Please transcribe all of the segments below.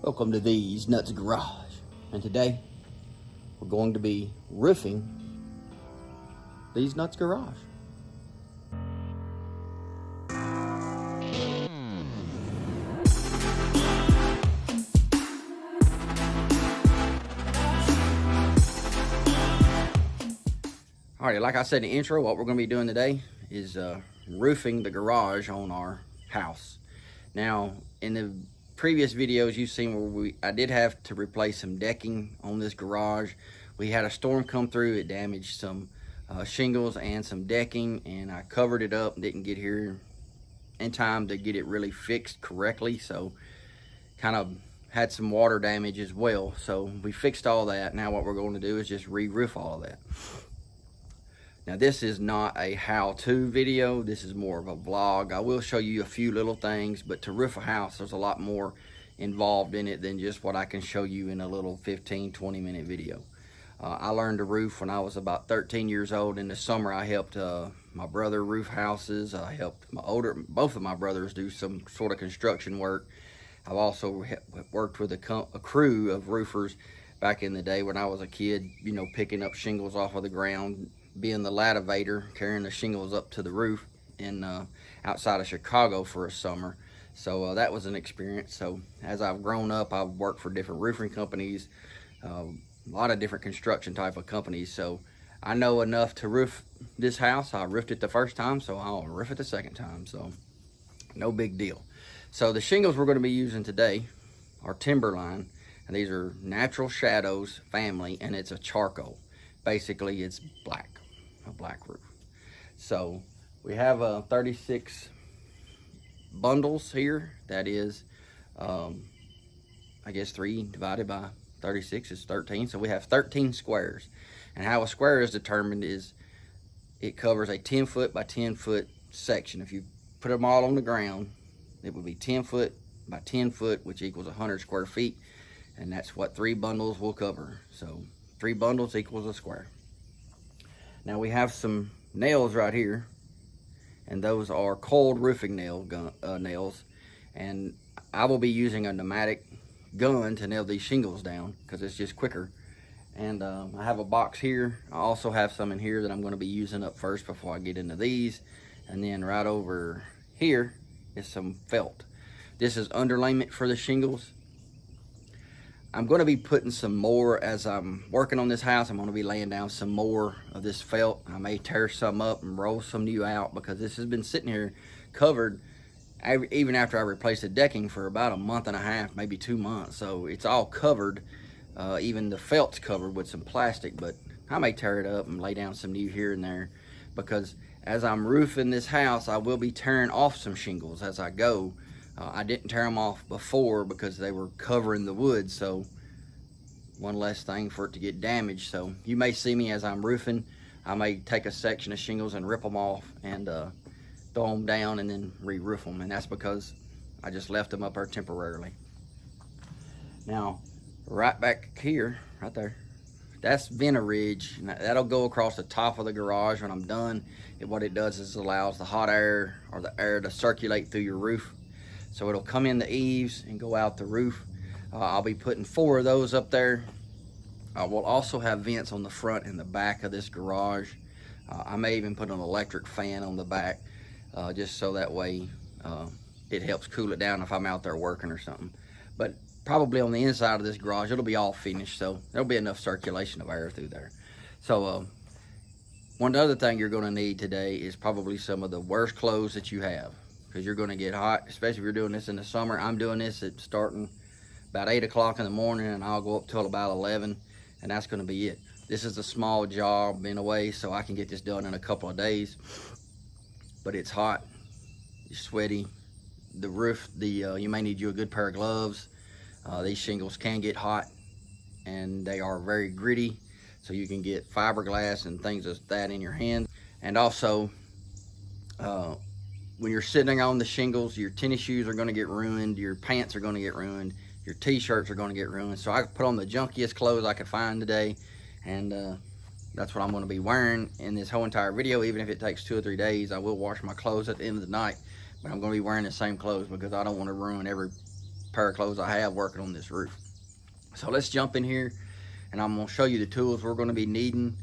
Welcome to Thez Nutz Garage, and today we're going to be roofing Thez Nutz Garage. Alrighty, like I said in the intro, what we're going to be doing today is roofing the garage on our house. Now, in the previous videos you've seen where I did have to replace some decking on this garage. We had a storm come through. It damaged some shingles and some decking, and I covered it up and didn't get here in time to get it really fixed correctly, so kind of had some water damage as well. So we fixed all that. Now what we're going to do is just re-roof all of that. Now this is not a how-to video, this is more of a vlog. I will show you a few little things, but to roof a house, there's a lot more involved in it than just what I can show you in a little 15-20 minute video. I learned to roof when I was about 13 years old. In the summer I helped my brother roof houses. I helped both of my brothers do some sort of construction work. I've also worked with a crew of roofers back in the day when I was a kid, you know, picking up shingles off of the ground, being the lativator, carrying the shingles up to the roof in outside of Chicago for a summer. So that was an experience. So as I've grown up, I've worked for different roofing companies, a lot of different construction type of companies. So I know enough to roof this house. I roofed it the first time, so I'll roof it the second time. So no big deal. So the shingles we're going to be using today are Timberline, and these are Natural Shadows family, and it's a charcoal. Basically, it's black. A black roof. So we have 36 bundles here. That is I guess 3 divided by 36 is 13, so we have 13 squares. And how a square is determined is it covers a 10 foot by 10 foot section. If you put them all on the ground, it would be 10 foot by 10 foot, which equals 100 square feet, and that's what 3 bundles will cover. So 3 bundles equals a square. Now we have some nails right here, and those are cold roofing nails, and I will be using a pneumatic gun to nail these shingles down because it's just quicker. And I have a box here. I also have some in here that I'm going to be using up first before I get into these. And then right over here is some felt. This is underlayment for the shingles. I'm going to be putting some more as I'm working on this house. I'm going to be laying down some more of this felt. I may tear some up and roll some new out because this has been sitting here covered even after I replaced the decking for about a month and a half, maybe 2 months. So it's all covered. Even the felt's covered with some plastic, but I may tear it up and lay down some new here and there because as I'm roofing this house, I will be tearing off some shingles as I go. I didn't tear them off before because they were covering the wood, so one less thing for it to get damaged. So you may see me as I'm roofing, I may take a section of shingles and rip them off and throw them down and then re-roof them, and that's because I just left them up there temporarily. Now, right back here, right there, that's vent ridge. That'll go across the top of the garage when I'm done. What it does is allows the hot air or the air to circulate through your roof. So it'll come in the eaves and go out the roof. I'll be putting 4 of those up there. We'll also have vents on the front and the back of this garage. I may even put an electric fan on the back just so that way it helps cool it down if I'm out there working or something. But probably on the inside of this garage, it'll be all finished, so there'll be enough circulation of air through there. So one other thing you're gonna need today is probably some of the worst clothes that you have, because you're going to get hot, especially if you're doing this in the summer. I'm doing this at starting about 8 o'clock in the morning, and I'll go up till about 11, and that's going to be it. This is a small job in a way, so I can get this done in a couple of days. But it's hot, you're sweaty. The roof, you may need you a good pair of gloves. These shingles can get hot, and they are very gritty, so you can get fiberglass and things like that in your hand. And also, when you're sitting on the shingles, your tennis shoes are going to get ruined, your pants are going to get ruined, your t-shirts are going to get ruined. So I put on the junkiest clothes I could find today, and that's what I'm going to be wearing in this whole entire video. Even if it takes 2 or 3 days, I will wash my clothes at the end of the night, but I'm going to be wearing the same clothes because I don't want to ruin every pair of clothes I have working on this roof. So let's jump in here, and I'm gonna show you the tools we're gonna be needing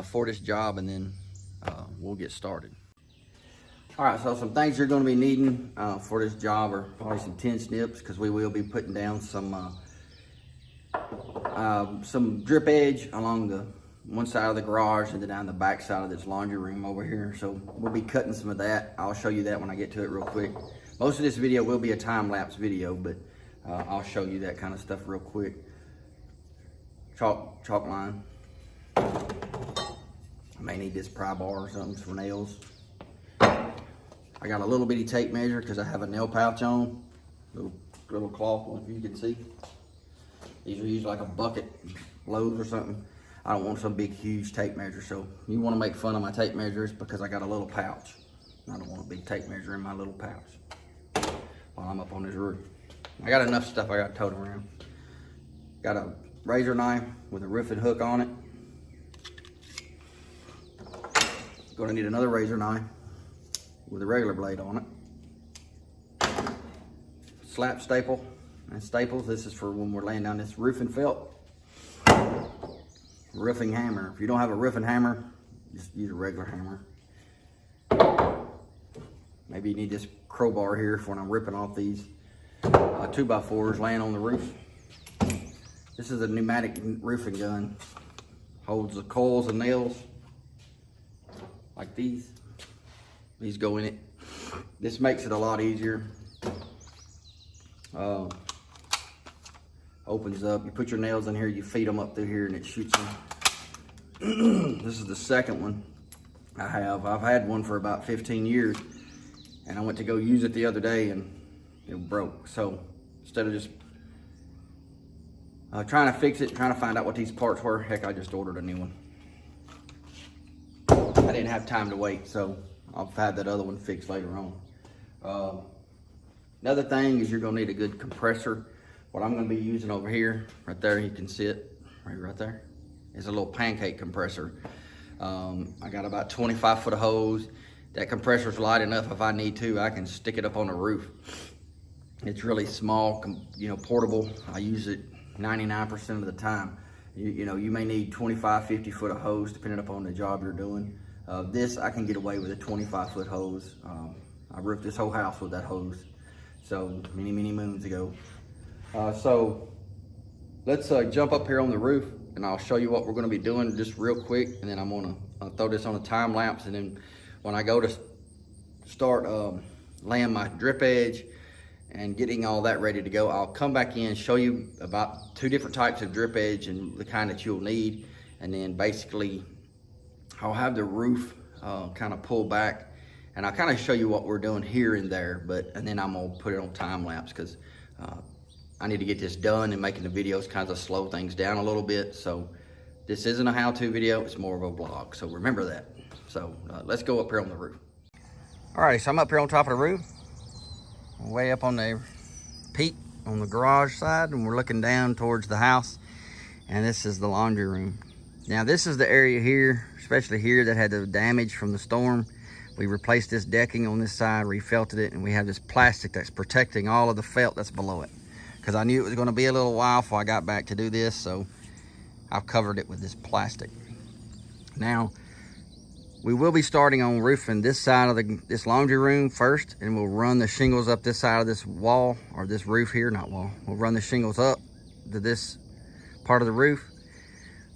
for this job, and then we'll get started. All right, so some things you're gonna be needing for this job are probably some tin snips, because we will be putting down some drip edge along the one side of the garage and then down the back side of this laundry room over here. So we'll be cutting some of that. I'll show you that when I get to it real quick. Most of this video will be a time-lapse video, but I'll show you that kind of stuff real quick. Chalk line. I may need this pry bar or something for nails. I got a little bitty tape measure because I have a nail pouch on. Little cloth one, if you can see. These are usually like a bucket load or something. I don't want some big, huge tape measure. So you want to make fun of my tape measures because I got a little pouch. I don't want a big tape measure in my little pouch while I'm up on this roof. I got enough stuff I got towed around. Got a razor knife with a roofing hook on it. Gonna need another razor knife with a regular blade on it. Slap staple and staples. This is for when we're laying down this roofing felt. Roofing hammer. If you don't have a roofing hammer, just use a regular hammer. Maybe you need this crowbar here for when I'm ripping off these 2x4s laying on the roof. This is a pneumatic roofing gun. Holds the coils and nails like these. These go in it. This makes it a lot easier. Opens up, you put your nails in here, you feed them up through here, and it shoots them. This is the second one I have. I've had one for about 15 years, and I went to go use it the other day and it broke. So instead of just trying to fix it, trying to find out what these parts were, heck, I just ordered a new one. I didn't have time to wait, so I'll have that other one fixed later on. Another thing is you're gonna need a good compressor. What I'm gonna be using over here, right there, you can see it, right there, is a little pancake compressor. I got about 25 foot of hose. That compressor's light enough, if I need to, I can stick it up on the roof. It's really small, portable. I use it 99% of the time. You may need 25, 50 foot of hose, depending upon the job you're doing. This, I can get away with a 25 foot hose. I roofed this whole house with that hose. So many moons ago. So let's jump up here on the roof, and I'll show you what we're gonna be doing just real quick, and then I'm gonna throw this on a time lapse, and then when I go to start laying my drip edge and getting all that ready to go, I'll come back in, show you about 2 different types of drip edge and the kind that you'll need, and then basically I'll have the roof kind of pull back, and I'll kind of show you what we're doing here and there, and then I'm gonna put it on time lapse because I need to get this done, and making the videos kind of slow things down a little bit. So this isn't a how-to video, it's more of a vlog. So remember that. So let's go up here on the roof. All right, so I'm up here on top of the roof, way up on the peak on the garage side, and we're looking down towards the house, and this is the laundry room. Now this is the area here, especially here, that had the damage from the storm. We replaced this decking on this side, refelted it, and we have this plastic that's protecting all of the felt that's below it. Because I knew it was going to be a little while before I got back to do this, so I've covered it with this plastic. Now, we will be starting on roofing this side of this laundry room first, and we'll run the shingles up this side of this wall, or this roof here, not wall. We'll run the shingles up to this part of the roof.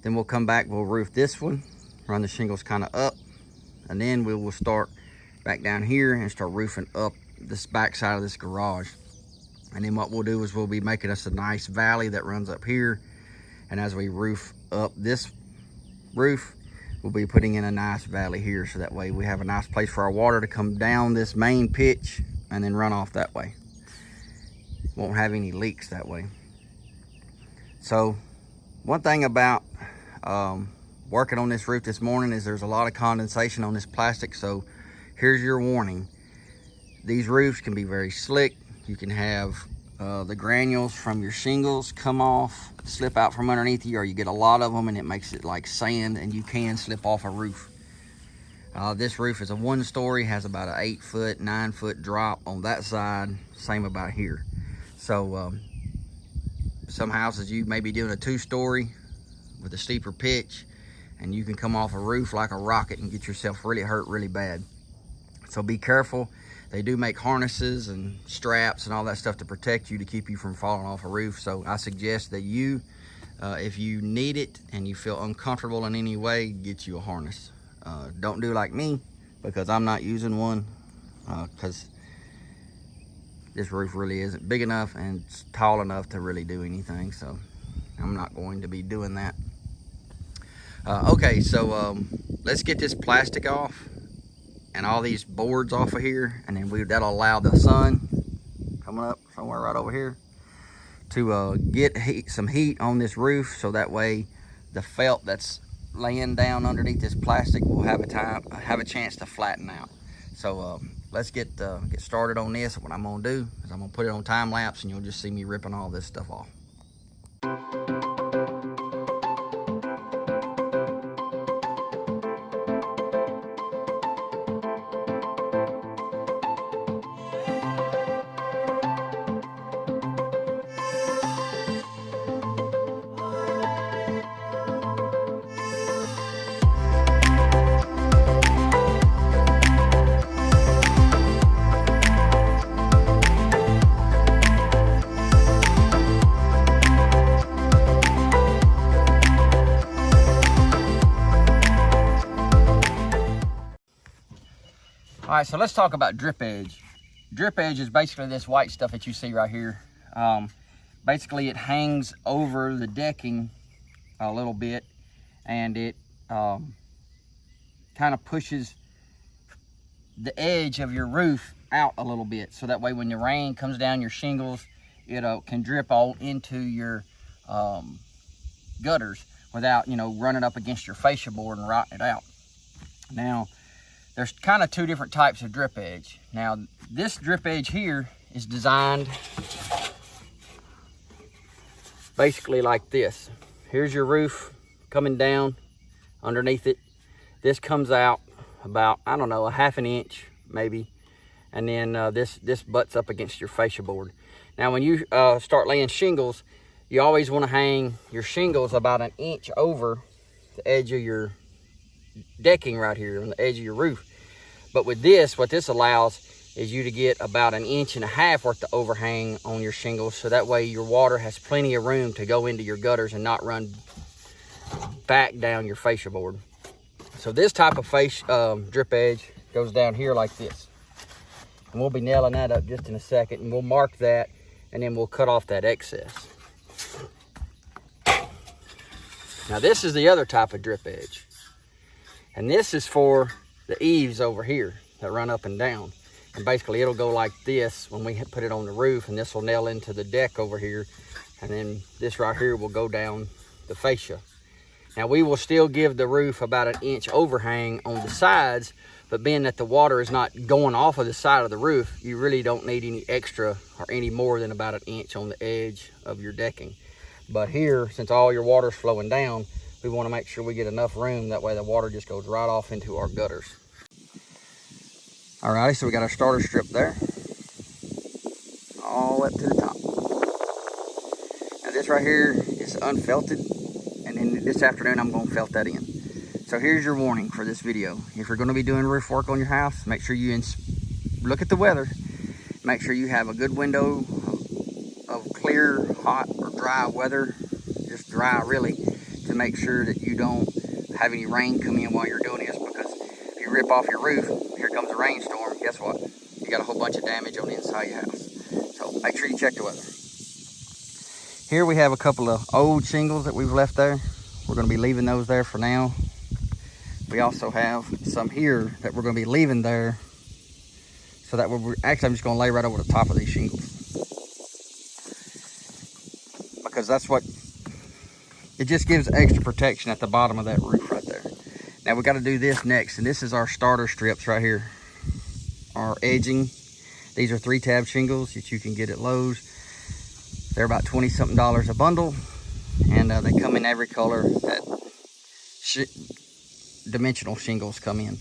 Then we'll come back, we'll roof this one, run the shingles kind of up, and then we will start back down here and start roofing up this back side of this garage. And then what we'll do is we'll be making us a nice valley that runs up here. And as we roof up this roof, we'll be putting in a nice valley here. So that way we have a nice place for our water to come down this main pitch and then run off that way. Won't have any leaks that way. So one thing about working on this roof this morning is there's a lot of condensation on this plastic. So here's your warning. These roofs can be very slick. You can have the granules from your shingles come off, slip out from underneath you, or you get a lot of them and it makes it like sand, and you can slip off a roof. This roof is a 1-story, has about an 8 foot, 9 foot drop on that side, same about here. So some houses you may be doing a 2-story with a steeper pitch, and you can come off a roof like a rocket and get yourself really hurt really bad. So be careful. They do make harnesses and straps and all that stuff to protect you, to keep you from falling off a roof. So I suggest that you, if you need it and you feel uncomfortable in any way, get you a harness. Don't do like me, because I'm not using one, because this roof really isn't big enough and it's tall enough to really do anything. So I'm not going to be doing that. Okay, so let's get this plastic off and all these boards off of here, and then that'll allow the sun coming up somewhere right over here to get some heat on this roof, so that way the felt that's laying down underneath this plastic will have a chance to flatten out. So let's get started on this. What I'm gonna do is I'm gonna put it on time lapse, and you'll just see me ripping all this stuff off. All right, so let's talk about drip edge. Drip edge is basically this white stuff that you see right here. Basically, it hangs over the decking a little bit, and it kind of pushes the edge of your roof out a little bit, so that way when the rain comes down your shingles, it can drip all into your gutters without, running up against your fascia board and rotting it out. Now, there's kind of 2 different types of drip edge. Now, this drip edge here is designed basically like this. Here's your roof coming down underneath it. This comes out about, I don't know, a 1/2 inch maybe. And then this butts up against your fascia board. Now, when you start laying shingles, you always want to hang your shingles about 1 inch over the edge of your decking right here on the edge of your roof. But with this, what this allows is you to get about 1.5 inches worth of overhang on your shingles, so that way your water has plenty of room to go into your gutters and not run back down your fascia board. So this type of drip edge goes down here like this, and we'll be nailing that up just in a second, and we'll mark that, and then we'll cut off that excess. Now, this is the other type of drip edge, and this is for the eaves over here that run up and down. And basically it'll go like this when we put it on the roof, and this will nail into the deck over here, and then this right here will go down the fascia. Now, we will still give the roof about 1 inch overhang on the sides, but being that the water is not going off of the side of the roof, you really don't need any extra or any more than about 1 inch on the edge of your decking. But here, since all your water's flowing down, we want to make sure we get enough room, that way the water just goes right off into our gutters. Alrighty, so we got our starter strip there, all up to the top. Now, this right here is unfelted, and then this afternoon I'm going to felt that in. So here's your warning for this video. If you're going to be doing roof work on your house, make sure you look at the weather. Make sure you have a good window of clear, hot, or dry weather, just dry really, to make sure that you don't have any rain come in while you're doing this, because if you rip off your roof, here comes a rainstorm, guess what? You got a whole bunch of damage on the inside of your house. So make sure you check the weather. Here we have a couple of old shingles that we've left there. We're going to be leaving those there for now. We also have some here that we're going to be leaving there, so that actually I'm just going to lay right over the top of these shingles, because that's what it just gives extra protection at the bottom of that roof right there. Now, we got to do this next, and this is our starter strips right here, our edging. These are 3-tab shingles that you can get at Lowe's. They're about $20-something a bundle, and they come in every color that dimensional shingles come in.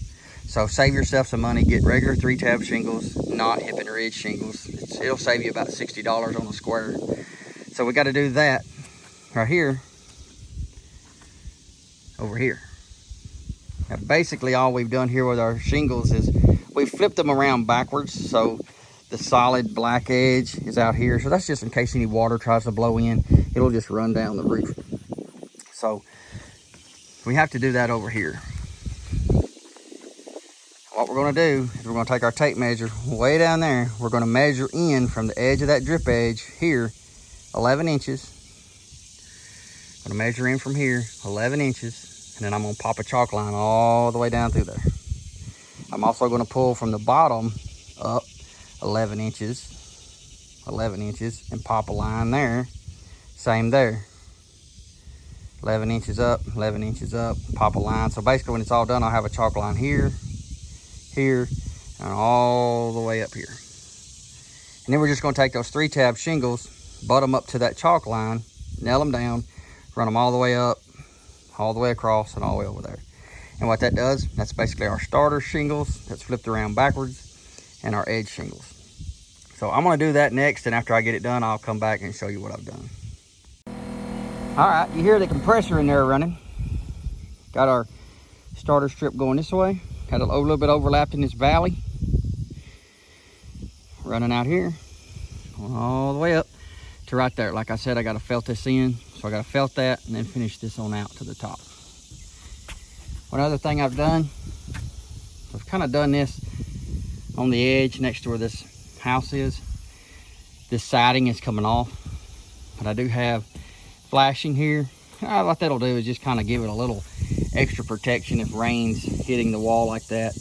So save yourself some money, get regular 3-tab shingles, not hip and ridge shingles. It'll save you about $60 on a square. So we got to do that right here, over here. Now basically all we've done here with our shingles is we've flipped them around backwards, so the solid black edge is out here. So that's just in case any water tries to blow in, it'll just run down the roof. So we have to do that over here. What we're going to do is we're going to take our tape measure way down there. We're going to measure in from the edge of that drip edge here, 11 inches. I'm going to measure in from here, 11 inches. And then I'm going to pop a chalk line all the way down through there. I'm also going to pull from the bottom up 11 inches, and pop a line there. Same there. 11 inches up, 11 inches up, pop a line. So basically when it's all done, I'll have a chalk line here, here, and all the way up here. And then we're just going to take those 3-tab shingles, butt them up to that chalk line, nail them down, run them all the way up, all the way across, and all the way over there. And what that does, that's basically our starter shingles that's flipped around backwards, and our edge shingles. So I'm going to do that next, and after I get it done, I'll come back and show you what I've done. All right, you hear the compressor in there running. Got our starter strip going this way. Had a little bit overlapped in this valley. Running out here, going all the way up to right there. Like I said, I got to felt this in. So I got to felt that and then finish this on out to the top. One other thing I've done, I've kind of done this on the edge next to where this house is. This siding is coming off, but I do have flashing here. What that'll do is just kind of give it a little extra protection if rain's hitting the wall like that.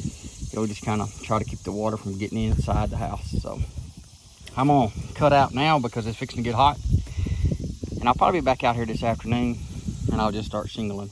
It'll just kind of try to keep the water from getting inside the house. So I'm gonna cut out now because it's fixing to get hot, and I'll probably be back out here this afternoon and I'll just start shingling.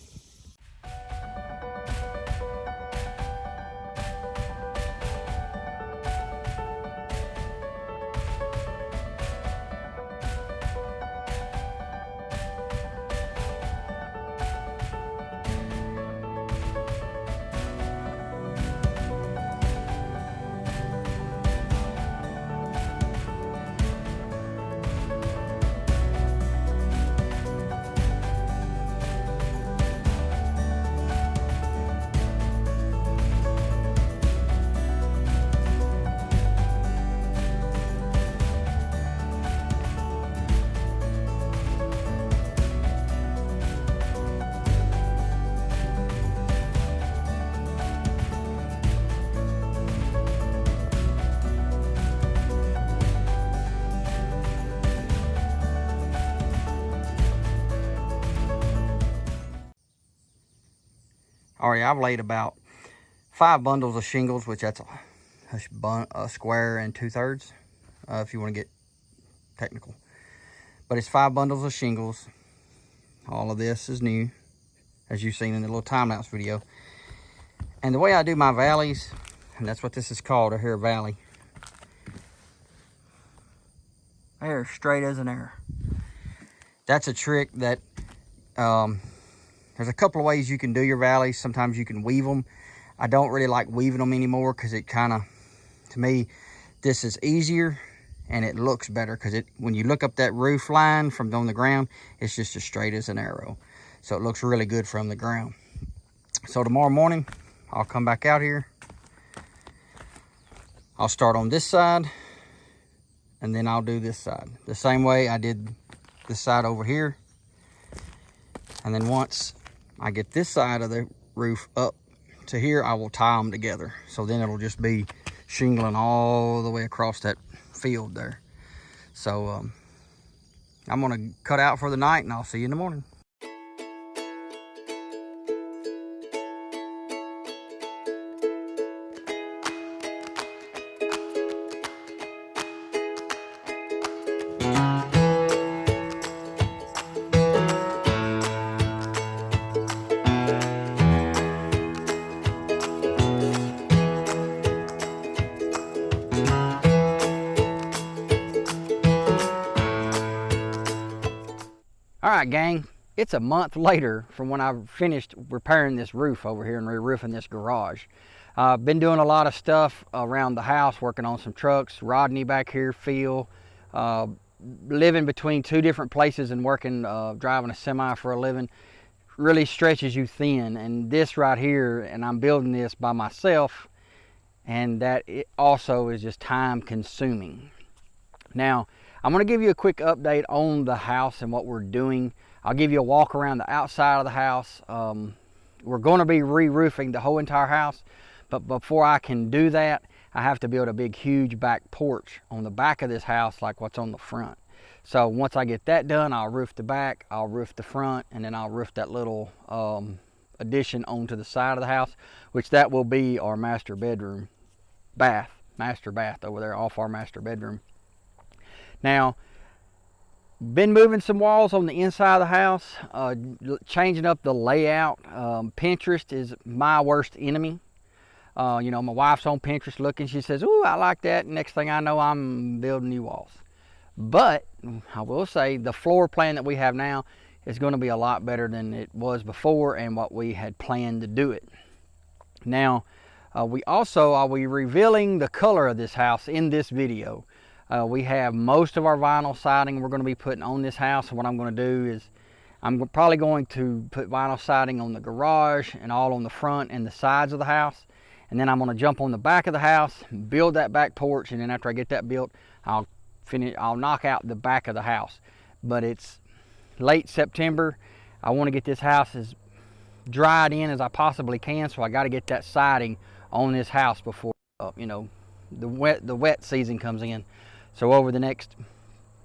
Alright, I've laid about 5 bundles of shingles, which that's a square and 2/3, if you want to get technical. But it's 5 bundles of shingles. All of this is new, as you've seen in the little time-lapse video. And the way I do my valleys, and that's what this is called, a hair valley. They're straight as an arrow. That's a trick that there's a couple of ways you can do your valleys. Sometimes you can weave them. I don't really like weaving them anymore because it kind of, to me, this is easier and it looks better because when you look up that roof line from on the ground, it's just as straight as an arrow. So it looks really good from the ground. So tomorrow morning, I'll come back out here. I'll start on this side and then I'll do this side. The same way I did this side over here. And then once I get this side of the roof up to here, I will tie them together. So then it'll just be shingling all the way across that field there. So I'm gonna cut out for the night and I'll see you in the morning. All right, gang, it's a month later from when I finished repairing this roof over here and re-roofing this garage. I've been doing a lot of stuff around the house, working on some trucks. Rodney back here, Phil, living between two different places and working, driving a semi for a living, really stretches you thin. And this right here, and I'm building this by myself, and that it also is just time consuming. Now, I'm going to give you a quick update on the house and what we're doing. I'll give you a walk around the outside of the house. We're going to be re-roofing the whole entire house, but before I can do that, I have to build a big, huge back porch on the back of this house like what's on the front. So once I get that done, I'll roof the back, I'll roof the front, and then I'll roof that little addition onto the side of the house, which that will be our master bedroom, master bath over there off our master bedroom. Now, been moving some walls on the inside of the house, changing up the layout. Pinterest is my worst enemy. You know, my wife's on Pinterest looking, she says, "Ooh, I like that." Next thing I know, I'm building new walls. But I will say the floor plan that we have now is going to be a lot better than it was before and what we had planned to do it. Now, we also are revealing the color of this house in this video. We have most of our vinyl siding we're going to be putting on this house. And what I'm going to do is I'm probably going to put vinyl siding on the garage and all on the front and the sides of the house. And then I'm going to jump on the back of the house, build that back porch, and then after I get that built, I'll knock out the back of the house. But it's late September. I want to get this house as dried in as I possibly can, so I got to get that siding on this house before you know, the wet season comes in. So over the next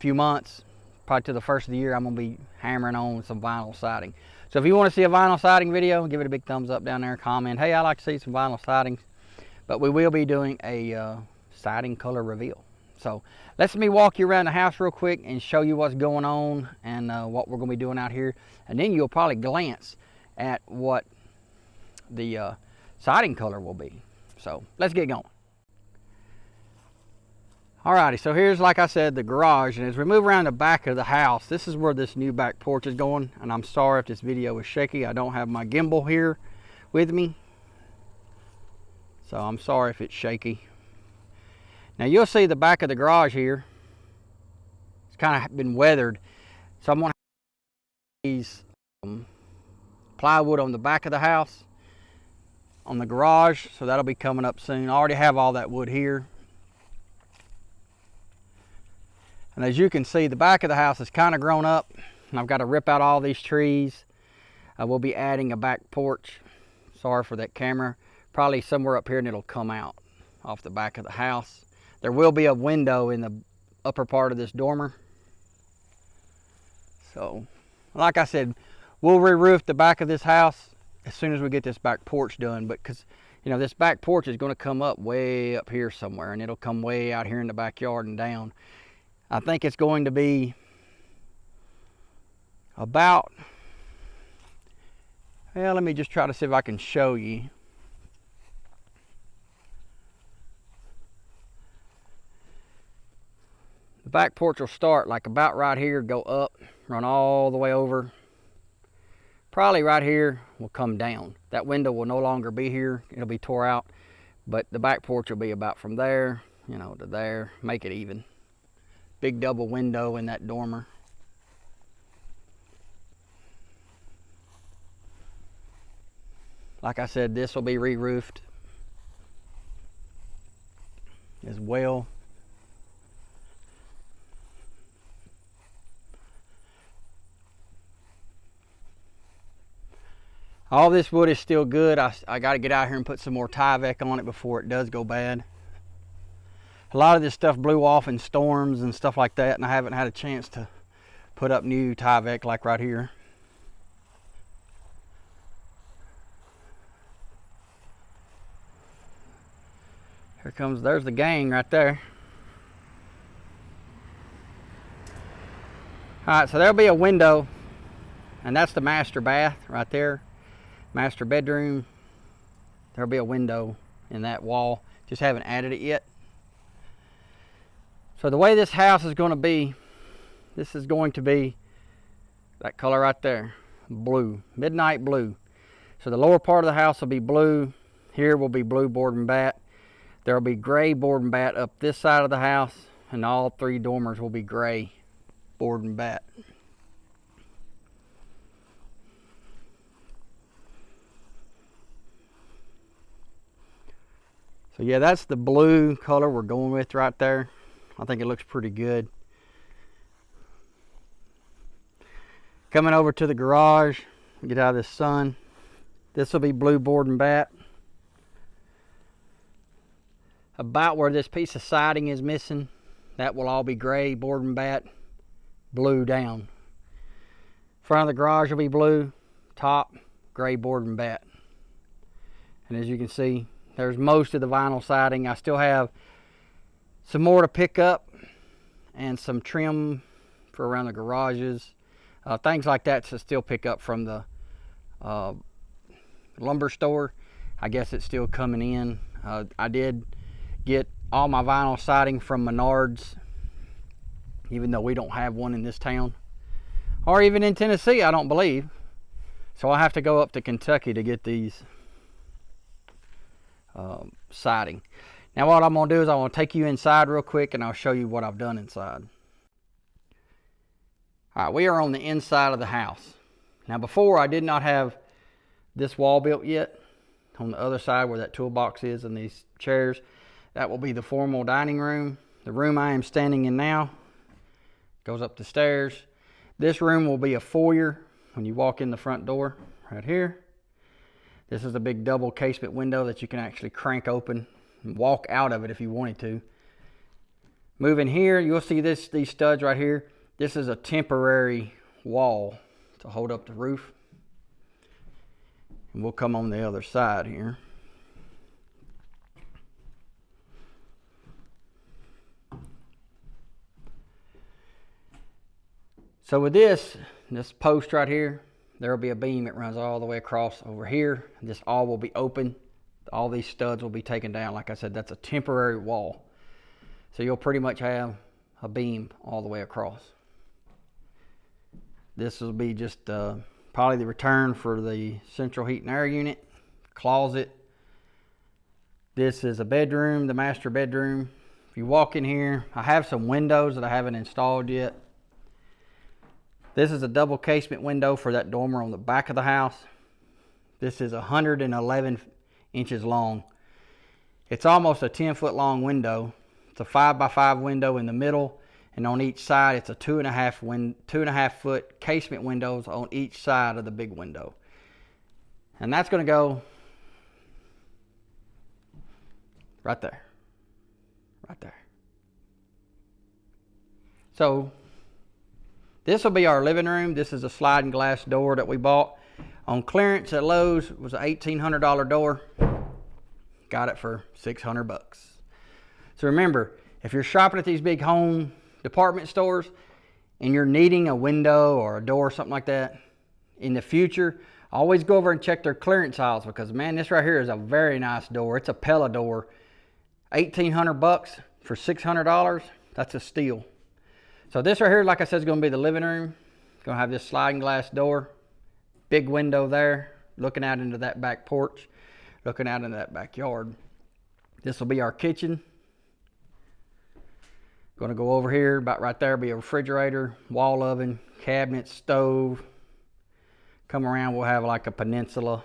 few months, probably to the first of the year, I'm going to be hammering on some vinyl siding. So if you want to see a vinyl siding video, give it a big thumbs up down there, comment, "Hey, I'd like to see some vinyl siding." But we will be doing a siding color reveal. So let me walk you around the house real quick and show you what's going on and what we're going to be doing out here. And then you'll probably glance at what the siding color will be. So let's get going. Alrighty, so here's, like I said, the garage. And as we move around the back of the house, this is where this new back porch is going. And I'm sorry if this video is shaky. I don't have my gimbal here with me, so I'm sorry if it's shaky. Now you'll see the back of the garage here. It's kind of been weathered. So I'm going to have these plywood on the back of the house, on the garage. So that'll be coming up soon. I already have all that wood here. And as you can see, the back of the house is kind of grown up. And I've got to rip out all these trees. I will be adding a back porch. Sorry for that camera. Probably somewhere up here and it'll come out off the back of the house. There will be a window in the upper part of this dormer. So, like I said, we'll re-roof the back of this house as soon as we get this back porch done. But because, you know, this back porch is going to come up way up here somewhere, and it'll come way out here in the backyard and down. I think it's going to be about, well, let me just try to see if I can show you. The back porch will start like about right here, go up, run all the way over. Probably right here will come down. That window will no longer be here. It'll be tore out. But the back porch will be about from there, you know, to there. Make it even. Big double window in that dormer. Like I said, this will be re-roofed as well. All this wood is still good. I got to get out here and put some more Tyvek on it before it does go bad. A lot of this stuff blew off in storms and stuff like that, and I haven't had a chance to put up new Tyvek like right here. Here comes, there's the gang right there. Alright, so there'll be a window, and that's the master bath right there. Master bedroom. There'll be a window in that wall. Just haven't added it yet. So the way this house is going to be, this is going to be That color right there, blue, midnight blue. So the lower part of the house will be blue. Here will be blue board and bat. There will be gray board and bat up this side of the house, and all 3 dormers will be gray board and bat. So yeah, that's the blue color we're going with right there. I think it looks pretty good. Coming over to the garage, get out of this sun. This will be blue board and bat. About where this piece of siding is missing, that will all be gray board and bat, blue down. Front of the garage will be blue, top gray board and bat. And as you can see, there's most of the vinyl siding. I still have some more to pick up and some trim for around the garages. Things like that to still pick up from the lumber store. I guess it's still coming in. I did get all my vinyl siding from Menards, even though we don't have one in this town, or even in Tennessee, I don't believe. So I have to go up to Kentucky to get these siding. Now what I'm going to do is I'm going to take you inside real quick and I'll show you what I've done inside. Alright, we are on the inside of the house. Now before, I did not have this wall built yet. On the other side where that toolbox is and these chairs, that will be the formal dining room. The room I am standing in now goes up the stairs. This room will be a foyer when you walk in the front door right here. This is a big double casement window that you can actually crank open and walk out of it if you wanted to. Moving here, you'll see these studs right here. This is a temporary wall to hold up the roof. And we'll come on the other side here. So with this post right here, there will be a beam that runs all the way across over here. This all will be open. All these studs will be taken down. Like I said, that's a temporary wall. So you'll pretty much have a beam all the way across. This will be just probably the return for the central heat and air unit, closet. This is a bedroom, the master bedroom. If you walk in here, I have some windows that I haven't installed yet. This is a double casement window for that dormer on the back of the house. This is 111 inches long. It's almost a 10-foot long window. It's a 5x5 window in the middle, and on each side it's a 2.5 foot casement windows on each side of the big window. And that's going to go right there. Right there. So this will be our living room. This is a sliding glass door that we bought on clearance at Lowe's. It was an $1,800 door. Got it for $600. So remember, if you're shopping at these big home department stores and you're needing a window or a door or something like that in the future, always go over and check their clearance aisles, because man, this right here is a very nice door. It's a Pella door. $1,800 for $600. That's a steal. So this right here, like I said, is going to be the living room. It's going to have this sliding glass door, big window there, looking out into that back porch, looking out into that backyard. This will be our kitchen. Going to go over here, about right there, be a refrigerator, wall oven, cabinet, stove. Come around, we'll have like a peninsula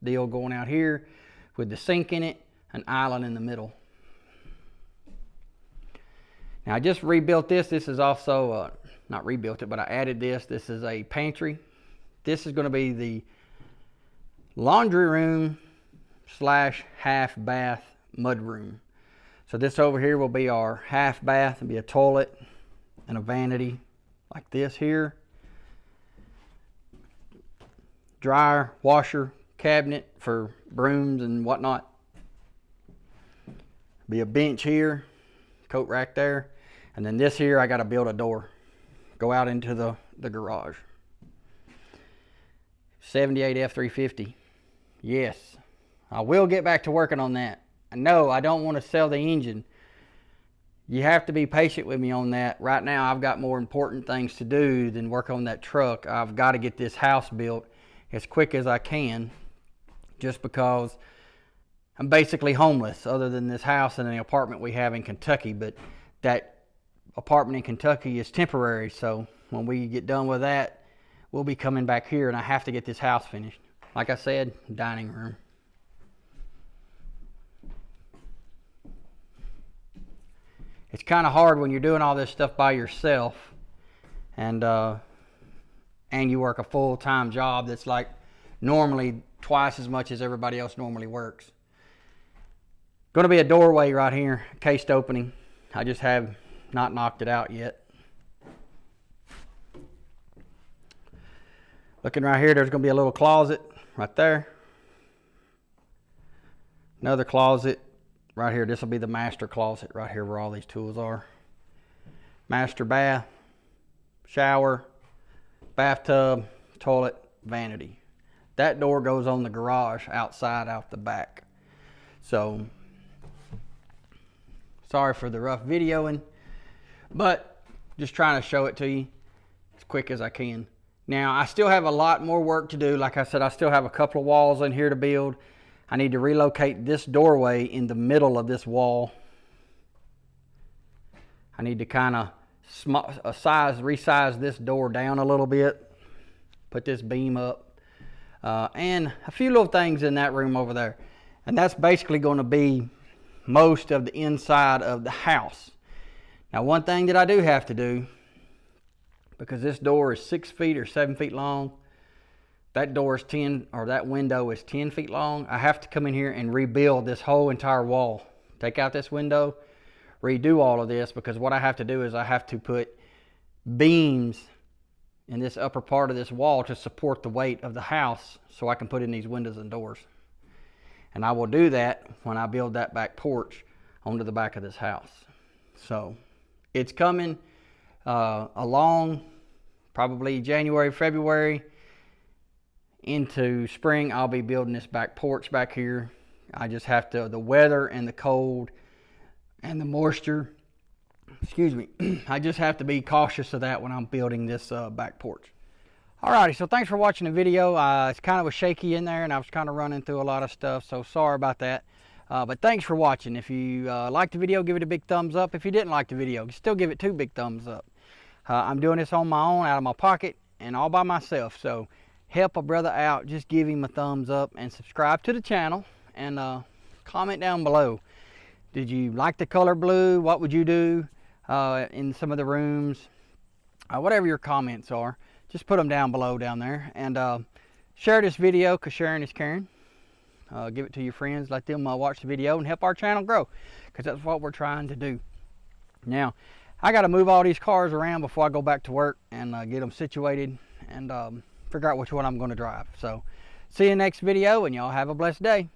deal going out here with the sink in it, an island in the middle. Now I just rebuilt this. This is also, not rebuilt it, but I added this. This is a pantry. This is going to be the laundry room slash half bath mud room. So this over here will be our half bath. It'll be a toilet and a vanity like this here. Dryer, washer, cabinet for brooms and whatnot. Be a bench here, coat rack there. And then this here, I got to build a door. Go out into the garage. 78 F350. Yes, I will get back to working on that. No, I don't want to sell the engine. you have to be patient with me on that. Right now I've got more important things to do than work on that truck. I've got to get this house built as quick as I can, just because I'm basically homeless other than this house and the apartment we have in Kentucky. But that apartment in Kentucky is temporary, so when we get done with that, we'll be coming back here, and I have to get this house finished. Like I said, dining room. It's kind of hard when you're doing all this stuff by yourself, and you work a full-time job that's like normally twice as much as everybody else normally works. Going to be a doorway right here, cased opening. I just have not knocked it out yet. Looking right here, there's going to be a little closet right there. Another closet right here. This will be the master closet right here where all these tools are. Master bath, shower, bathtub, toilet, vanity. That door goes on the garage outside, out the back. So, sorry for the rough videoing, but just trying to show it to you as quick as I can. Now, I still have a lot more work to do. Like I said, I still have a couple of walls in here to build. I need to relocate this doorway in the middle of this wall. I need to kind of resize this door down a little bit, put this beam up, and a few little things in that room over there. And that's basically going to be most of the inside of the house. Now, one thing that I do have to do, because this door is 6 feet or 7 feet long, that door is 10, or that window is 10 feet long. I have to come in here and rebuild this whole entire wall. Take out this window, redo all of this, because what I have to do is I have to put beams in this upper part of this wall to support the weight of the house so I can put in these windows and doors. And I will do that when I build that back porch onto the back of this house. So it's coming along probably January, February. Into spring, I'll be building this back porch back here. I just have to, the weather and the cold and the moisture, excuse me, I just have to be cautious of that when I'm building this back porch. Alrighty, so thanks for watching the video. It's kind of was shaky in there, and I was kind of running through a lot of stuff, so sorry about that. But thanks for watching. If you liked the video, give it a big thumbs up. If you didn't like the video, still give it 2 big thumbs up. I'm doing this on my own, out of my pocket, and all by myself, so help a brother out. Just give him a thumbs up and subscribe to the channel, and comment down below. Did you like the color blue? What would you do in some of the rooms? Whatever your comments are, just put them down below down there, and share this video, because sharing is caring. Give it to your friends, let them watch the video and help our channel grow, because that's what we're trying to do. Now, I got to move all these cars around before I go back to work and get them situated and figure out which one I'm going to drive. So see you next video, and y'all have a blessed day.